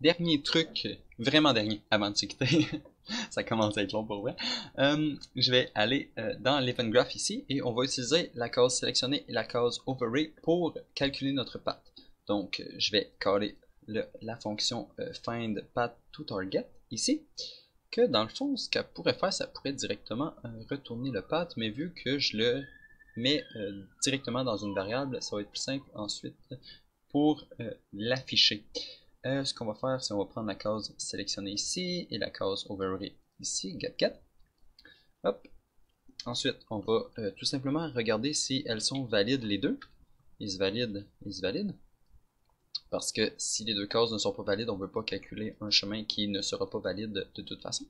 dernier truc, vraiment dernier, avant de se quitter, ça commence à être long pour vrai, je vais aller dans l'event graph ici et on va utiliser la case sélectionner et la case overlay pour calculer notre path. Donc, je vais caler la fonction find path to target ici, que dans le fond, ce qu'elle pourrait faire, ça pourrait directement retourner le path, mais vu que je le mets directement dans une variable, ça va être plus simple ensuite pour l'afficher. Ce qu'on va faire, c'est on va prendre la case sélectionner ici et la case overlay ici, get. Hop. Ensuite, on va tout simplement regarder si elles sont valides les deux. Is valide. Parce que si les deux cases ne sont pas valides, on ne veut pas calculer un chemin qui ne sera pas valide de toute façon.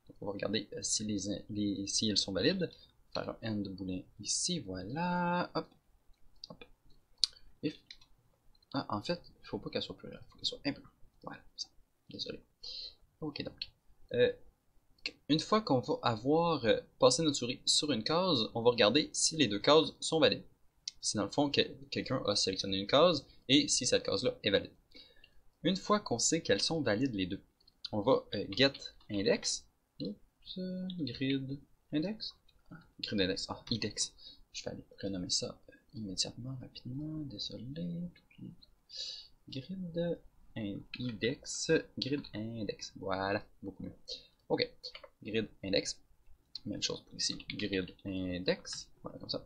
Donc on va regarder si elles sont valides. Faire un end boolean ici, voilà. Hop. Hop. If. Ah, en fait, il ne faut pas qu'elle soit plurielle, il faut qu'elle soit impure. Voilà, ça. Désolé. Ok, donc. Une fois qu'on va avoir passé notre souris sur une case, on va regarder si les deux cases sont valides. Si dans le fond, quelqu'un a sélectionné une case et si cette case-là est valide. Une fois qu'on sait qu'elles sont valides les deux, on va get index. Oups, grid index. Grid index. Ah, index. Je vais aller renommer ça immédiatement, rapidement. Désolé. Grid index. Grid index. Voilà, beaucoup mieux. Ok, grid index. Même chose pour ici. Grid index. Voilà, comme ça.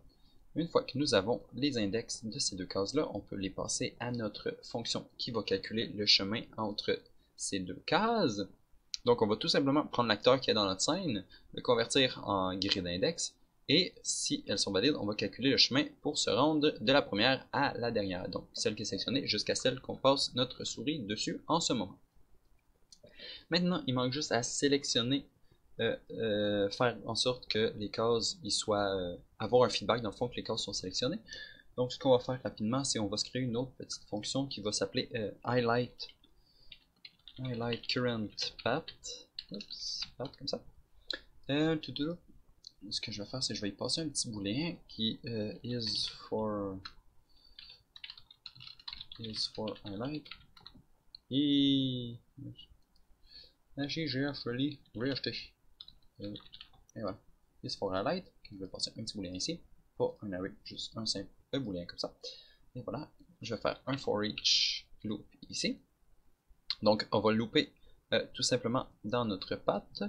Une fois que nous avons les index de ces deux cases-là, on peut les passer à notre fonction qui va calculer le chemin entre ces deux cases. Donc on va tout simplement prendre l'acteur qui est dans notre scène, le convertir en grid index, et si elles sont valides, on va calculer le chemin pour se rendre de la première à la dernière, donc celle qui est sélectionnée jusqu'à celle qu'on passe notre souris dessus en ce moment. Maintenant, il manque juste à sélectionner, faire en sorte que les cases avoir un feedback dans le fond que les cases sont sélectionnées. Donc ce qu'on va faire rapidement, c'est on va se créer une autre petite fonction qui va s'appeler highlight current path. Oups, path comme ça. Ce que je vais faire, c'est que je vais y passer un petit booléen qui is for highlight. Et j'ai actually reacheté. Et voilà. Is for highlight. Je vais passer un petit booléen ici. Pas un array, juste un simple booléen comme ça. Et voilà. Je vais faire un for each loop ici. Donc, on va looper tout simplement dans notre path.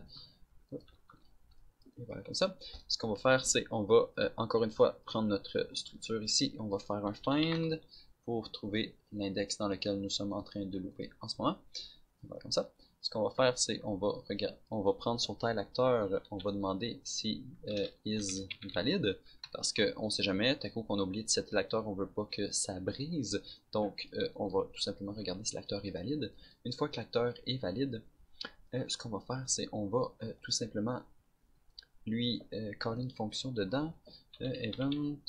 Et voilà, comme ça. Ce qu'on va faire, c'est on va encore une fois prendre notre structure ici. On va faire un find pour trouver l'index dans lequel nous sommes en train de looper en ce moment. Et voilà, comme ça. Ce qu'on va faire, c'est on va prendre son tile acteur, on va demander si is valide, parce qu'on ne sait jamais, tout à coup qu'on a oublié de setter l'acteur, on ne veut pas que ça brise, donc on va tout simplement regarder si l'acteur est valide. Une fois que l'acteur est valide, ce qu'on va faire, c'est on va tout simplement lui caller une fonction dedans, event,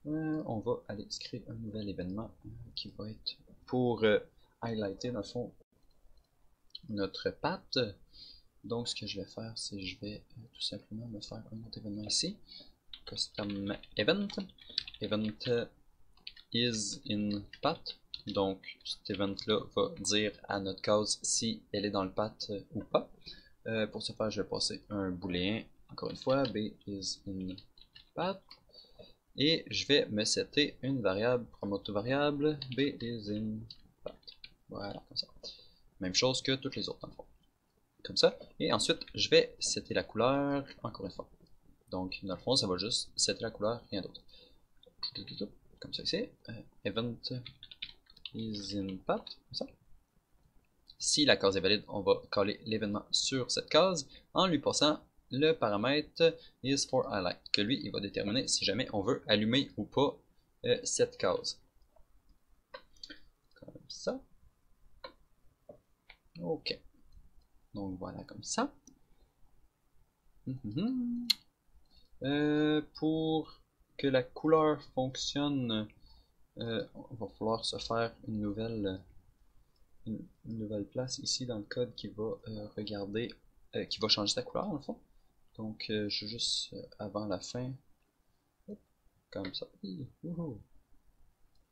on va aller créer un nouvel événement qui va être pour highlighter dans le fond notre path. Donc ce que je vais faire, c'est je vais tout simplement me faire un autre événement ici, custom event is in path. Donc cet event là va dire à notre case si elle est dans le path ou pas. Pour ce faire, je vais passer un booléen, encore une fois, b is in path. Et je vais me setter une variable, promote variable, b is in path. Voilà, comme ça. Même chose que toutes les autres, dans le fond. Comme ça. Et ensuite, je vais setter la couleur, encore une fois. Donc, dans le fond, ça va juste setter la couleur, rien d'autre. Comme ça ici. Event is in path, comme ça. Si la case est valide, on va coller l'événement sur cette case en lui passant le paramètre is for highlight, que lui, il va déterminer si jamais on veut allumer ou pas cette case. Comme ça. Ok. Donc voilà, comme ça. Pour que la couleur fonctionne, il va falloir se faire une nouvelle place ici dans le code qui va regarder, qui va changer sa couleur en fond. Donc je vais juste avant la fin, comme ça.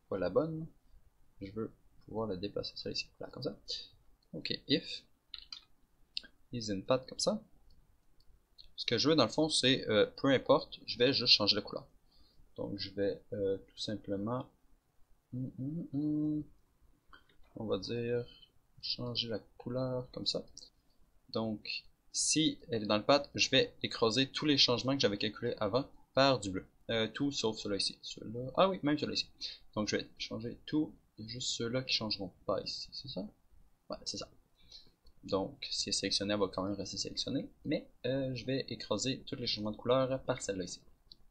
Pas la bonne. Je veux pouvoir le déplacer ça ici. Voilà, comme ça. Ok, if isInPath comme ça. Ce que je veux dans le fond, c'est peu importe, je vais juste changer la couleur. Donc je vais tout simplement, on va dire, changer la couleur comme ça. Donc si elle est dans le path, je vais écraser tous les changements que j'avais calculés avant par du bleu. Tout sauf ceux-là ici. Ah oui, même ceux-là ici. Donc je vais changer tout, juste ceux-là qui changeront pas ici, c'est ça? Ouais, c'est ça. Donc, si elle est sélectionnée, elle va quand même rester sélectionnée. Mais je vais écraser tous les changements de couleur par celle-là ici.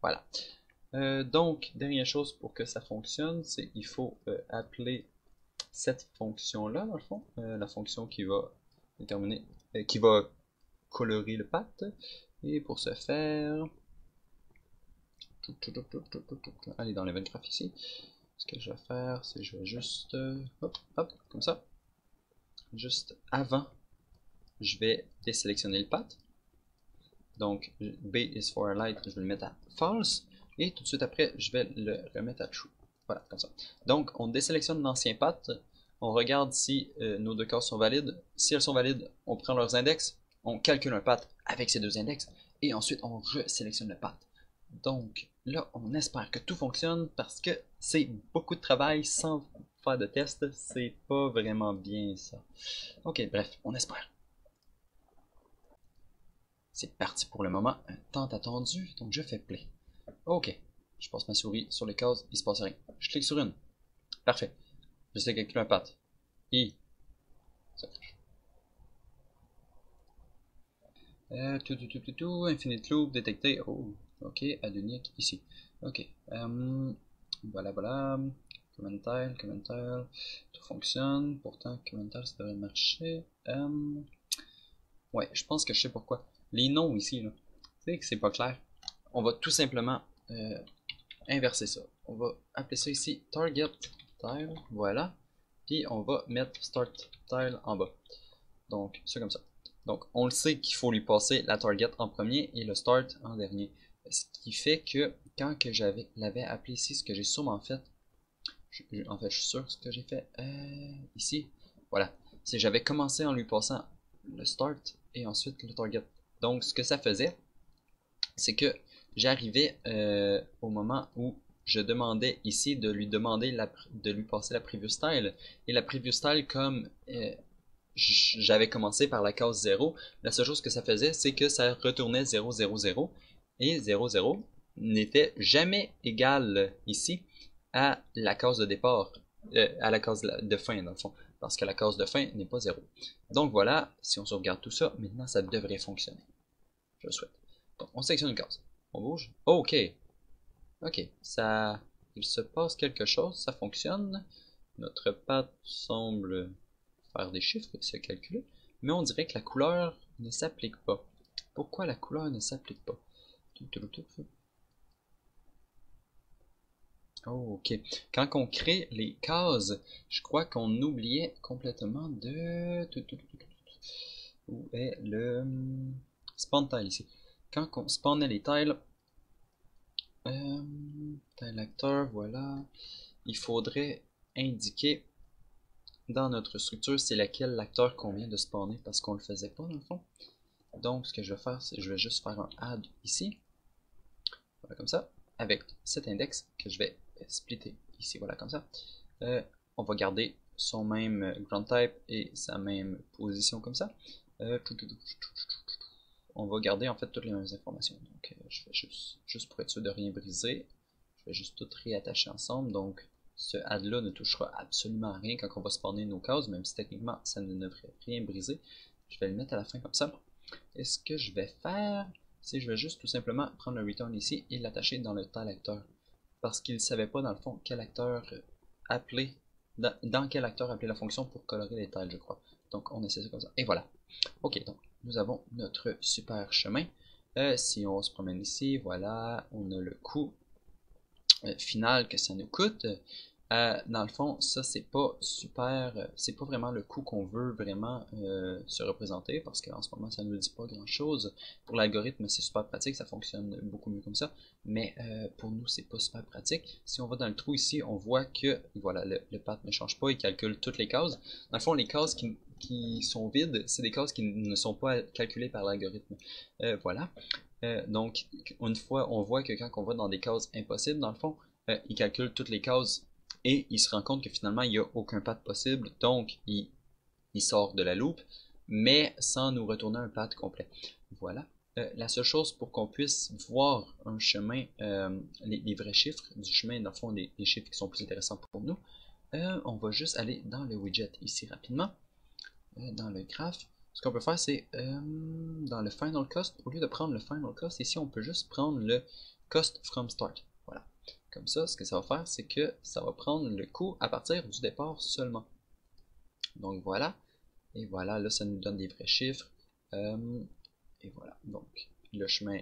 Voilà. Donc, dernière chose pour que ça fonctionne, c'est qu'il faut appeler cette fonction-là, dans le fond. La fonction qui va déterminer, qui va colorer le path. Et pour ce faire, aller dans l'event graph ici. Ce que je vais faire, c'est que je vais juste, hop, hop, comme ça. Juste avant, je vais désélectionner le path. Donc, B is for light, je vais le mettre à false. Et tout de suite après, je vais le remettre à true. Voilà, comme ça. Donc, on désélectionne l'ancien path. On regarde si nos deux cases sont valides. Si elles sont valides, on prend leurs index. On calcule un path avec ces deux index. Et ensuite, on resélectionne le path. Donc, là, on espère que tout fonctionne parce que c'est beaucoup de travail sans faire de test. C'est pas vraiment bien ça. Ok, bref, on espère. C'est parti pour le moment, un temps attendu, donc je fais play. Ok, je passe ma souris sur les cases, il se passe rien. Je clique sur une. Parfait. Je sais calculer un path. I. Infinite loop détecté. Oh, ok, add unique ici. Ok. Voilà, voilà. Commentaire, commentaire. Tout fonctionne. Pourtant, commentaire, ça devrait marcher. Ouais, je pense que je sais pourquoi. Les noms ici, là. Tu sais que c'est pas clair. On va tout simplement inverser ça. On va appeler ça ici target tile, voilà. Puis on va mettre start tile en bas. Donc, c'est comme ça. Donc, on le sait qu'il faut lui passer la target en premier et le start en dernier. Ce qui fait que quand que l'avais appelé ici, ce que j'ai sûrement fait, en fait, je suis sûr que ce que j'ai fait ici, voilà, c'est que j'avais commencé en lui passant le start et ensuite le target. Donc, ce que ça faisait, c'est que j'arrivais au moment où je demandais ici de lui passer la preview style. Et la preview style, comme j'avais commencé par la case 0, la seule chose que ça faisait, c'est que ça retournait 0, 0, 0. Et 0, 0 n'était jamais égal ici à la case de départ, à la case de fin dans le fond. Parce que la case de fin n'est pas 0. Donc voilà, si on sauvegarde tout ça, maintenant ça devrait fonctionner. Je le souhaite. Donc, on sélectionne une case. On bouge. Oh, ok. Ok. Ça. Il se passe quelque chose. Ça fonctionne. Notre path semble faire des chiffres et se calculer. Mais on dirait que la couleur ne s'applique pas. Pourquoi la couleur ne s'applique pas? Oh, ok. Quand on crée les cases, je crois qu'on oubliait complètement de... Où est le spawn tile ici? Quand on spawnait les tiles, tile acteur, voilà, il faudrait indiquer dans notre structure c'est laquelle l'acteur qu'on vient de spawner parce qu'on le faisait pas dans le fond. Donc ce que je vais faire, c'est que je vais juste faire un add ici, voilà comme ça, avec cet index que je vais splitter ici, voilà comme ça. On va garder son même ground type et sa même position comme ça. On va garder en fait toutes les mêmes informations. Donc je vais juste pour être sûr de rien briser, je vais juste tout réattacher ensemble. Donc ce add là ne touchera absolument à rien quand on va spawner nos cases, même si techniquement ça ne devrait rien briser. Je vais le mettre à la fin comme ça. Et ce que je vais faire, c'est que je vais juste tout simplement prendre le return ici et l'attacher dans le tile acteur. Parce qu'il ne savait pas dans le fond quel acteur appeler, dans quel acteur appeler la fonction pour colorer les tiles, je crois. Donc on essaie ça comme ça. Et voilà. Ok, donc nous avons notre super chemin. Si on se promène ici, voilà, on a le coût final que ça nous coûte. Dans le fond, ça c'est pas super, c'est pas vraiment le coût qu'on veut vraiment se représenter parce qu'en ce moment ça ne nous dit pas grand chose. Pour l'algorithme c'est super pratique, ça fonctionne beaucoup mieux comme ça, mais pour nous c'est pas super pratique. Si on va dans le trou ici, on voit que voilà le path ne change pas, il calcule toutes les cases. Dans le fond, les cases qui sont vides, c'est des cases qui ne sont pas calculées par l'algorithme. Voilà. Donc, une fois, on voit que quand on va dans des cases impossibles, dans le fond, il calcule toutes les cases et il se rend compte que finalement il n'y a aucun path possible, donc il sort de la loupe, mais sans nous retourner un path complet. Voilà. La seule chose pour qu'on puisse voir un chemin, les vrais chiffres du chemin, dans le fond, les chiffres qui sont plus intéressants pour nous, on va juste aller dans le widget ici rapidement, dans le graphe. Ce qu'on peut faire, c'est dans le final cost, au lieu de prendre le final cost, ici on peut juste prendre le cost from start. Voilà. Comme ça, ce que ça va faire, c'est que ça va prendre le coût à partir du départ seulement. Donc voilà. Et voilà, là, ça nous donne des vrais chiffres. Et voilà. Donc, le chemin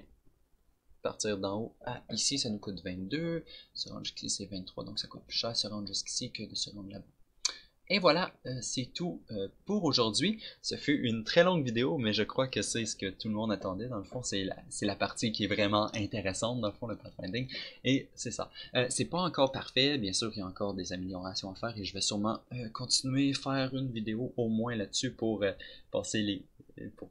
partir d'en haut à ici, ça nous coûte 22. Se rendre jusqu'ici, c'est 23. Donc, ça coûte plus cher se rendre jusqu'ici que de se rendre là-bas. Et voilà, c'est tout pour aujourd'hui. Ce fut une très longue vidéo, mais je crois que c'est ce que tout le monde attendait. Dans le fond, c'est la partie qui est vraiment intéressante, dans le fond, le pathfinding. Et c'est ça. C'est pas encore parfait, bien sûr, il y a encore des améliorations à faire et je vais sûrement continuer à faire une vidéo au moins là-dessus pour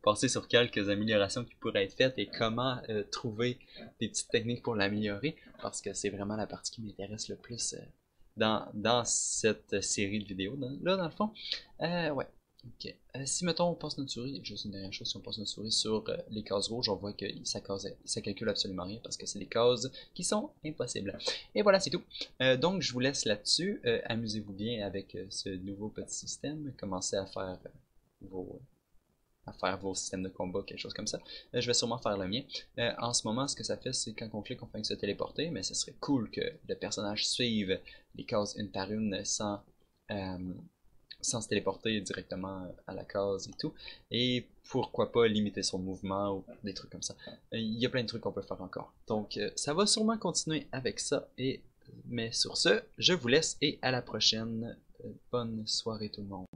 passer sur quelques améliorations qui pourraient être faites et comment trouver des petites techniques pour l'améliorer, parce que c'est vraiment la partie qui m'intéresse le plus dans cette série de vidéos. Là, dans le fond, ouais. Ok. Si, mettons, on passe notre souris, juste une dernière chose, si on passe notre souris sur les cases rouges, on voit que ça calcule absolument rien parce que c'est des cases qui sont impossibles. Et voilà, c'est tout. Donc, je vous laisse là-dessus. Amusez-vous bien avec ce nouveau petit système. Commencez à faire vos systèmes de combat, quelque chose comme ça. Je vais sûrement faire le mien. En ce moment, ce que ça fait, c'est quand on clique, on fait se téléporter, mais ce serait cool que le personnage suive les cases une par une sans se téléporter directement à la case et tout. Et pourquoi pas limiter son mouvement ou des trucs comme ça. Il y a plein de trucs qu'on peut faire encore. Donc, ça va sûrement continuer avec ça. Mais sur ce, je vous laisse et à la prochaine. Bonne soirée tout le monde.